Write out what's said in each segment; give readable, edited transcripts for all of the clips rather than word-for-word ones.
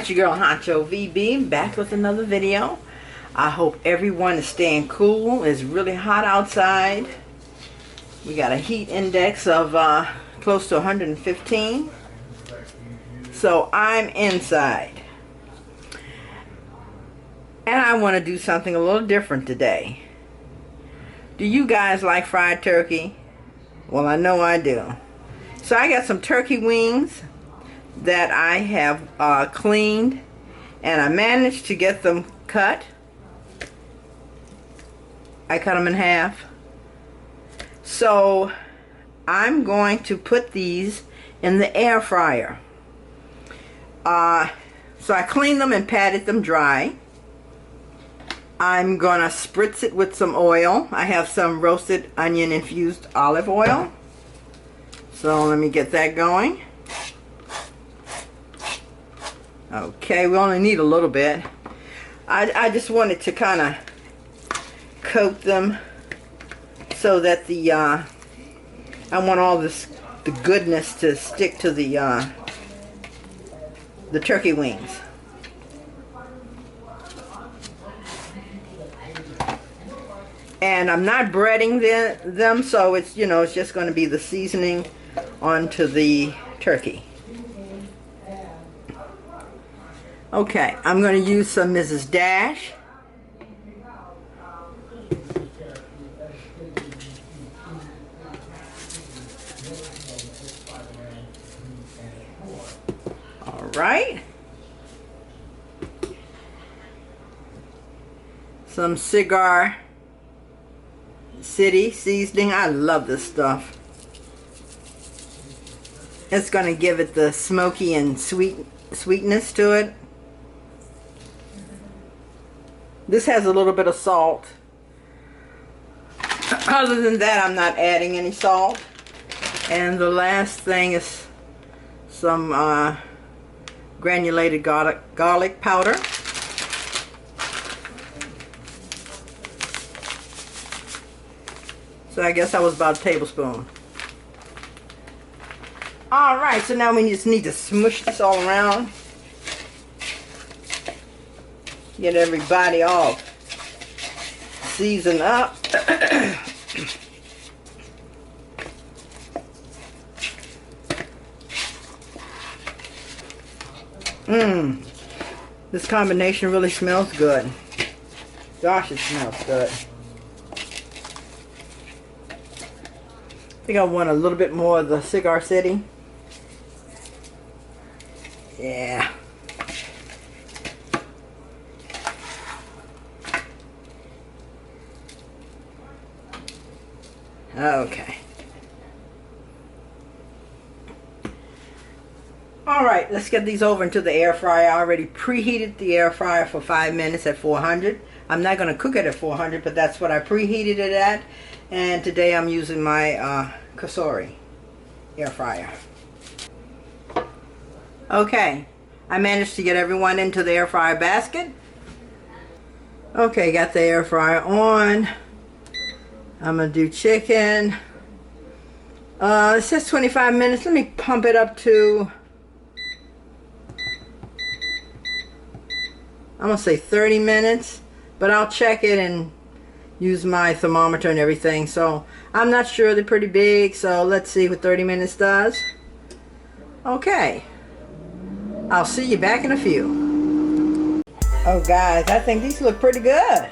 Alright, your girl Hunchovb VB back with another video. I hope everyone is staying cool. It's really hot outside. We got a heat index of close to 115. So I'm inside. And I want to do something a little different today. Do you guys like fried turkey? Well, I know I do. So I got some turkey wings that I have cleaned, and I managed to get them cut. I cut them in half. So I'm going to put these in the air fryer. So I cleaned them and patted them dry. I'm gonna spritz it with some oil. I have some roasted onion infused olive oil. So let me get that going. Okay, we only need a little bit. I just wanted to kind of coat them so that the I want all the goodness to stick to the turkey wings. And I'm not breading them, so it's, you know, it's just going to be the seasoning onto the turkey. Okay, I'm going to use some Mrs. Dash. All right. Some Cigar City seasoning. I love this stuff. It's going to give it the smoky and sweetness to it. This has a little bit of salt. Other than that, I'm not adding any salt. And the last thing is some granulated garlic powder. So I guess that was about a tablespoon. Alright, so now we just need to smush this all around. Get everybody all seasoned up. This combination really smells good. Gosh, it smells good. I think I want a little bit more of the Cigar City. Yeah. Okay. Alright, let's get these over into the air fryer. I already preheated the air fryer for 5 minutes at 400. I'm not going to cook it at 400, but that's what I preheated it at. And today I'm using my Cosori air fryer. Okay, I managed to get everyone into the air fryer basket. Okay, got the air fryer on. I'm going to do chicken. It says 25 minutes. Let me pump it up to, I'm going to say 30 minutes. But I'll check it and use my thermometer and everything. So I'm not sure. They're pretty big. So let's see what 30 minutes does. Okay. I'll see you back in a few. Oh guys, I think these look pretty good.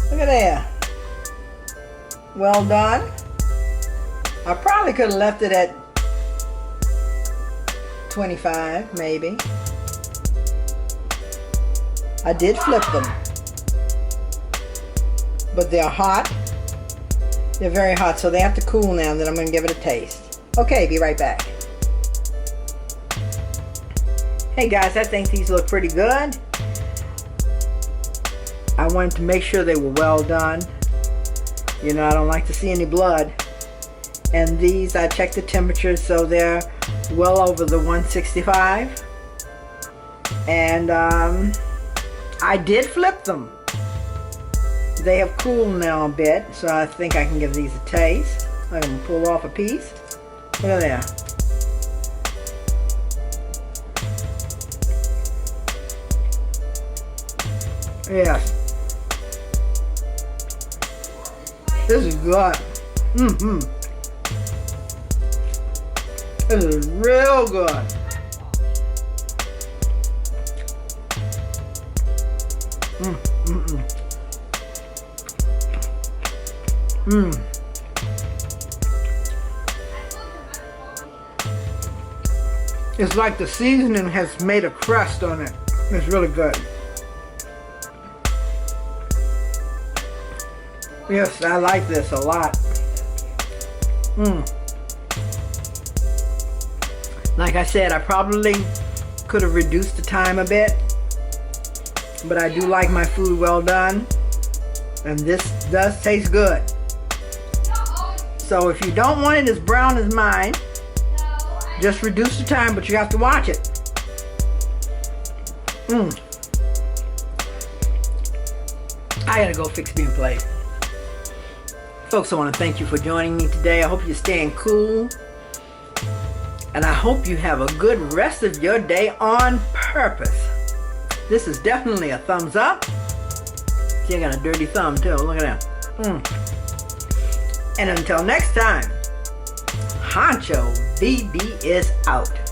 Look at that. Well done. I probably could have left it at 25 maybe. I did flip them. But they're hot. They're very hot, so they have to cool now. Then I'm going to give it a taste. Okay, be right back. Hey guys, I think these look pretty good. I wanted to make sure they were well done. You know, I don't like to see any blood. And these, I checked the temperature, so they're well over the 165. And I did flip them. They have cooled now a bit, so I think I can give these a taste. I'm going to pull off a piece. Look at that. Yes. This is good. Mm-hmm. This is real good. It's like the seasoning has made a crust on it. It's really good. Yes, I like this a lot. Like I said, I probably could have reduced the time a bit, but I do like my food well done, and this does taste good. So if you don't want it as brown as mine, just reduce the time, but you have to watch it. I gotta go fix me a plate. Folks, I want to thank you for joining me today. I hope you're staying cool. And I hope you have a good rest of your day on purpose. This is definitely a thumbs up. See, I got a dirty thumb too. Look at that. And until next time, Hunchovb BB is out.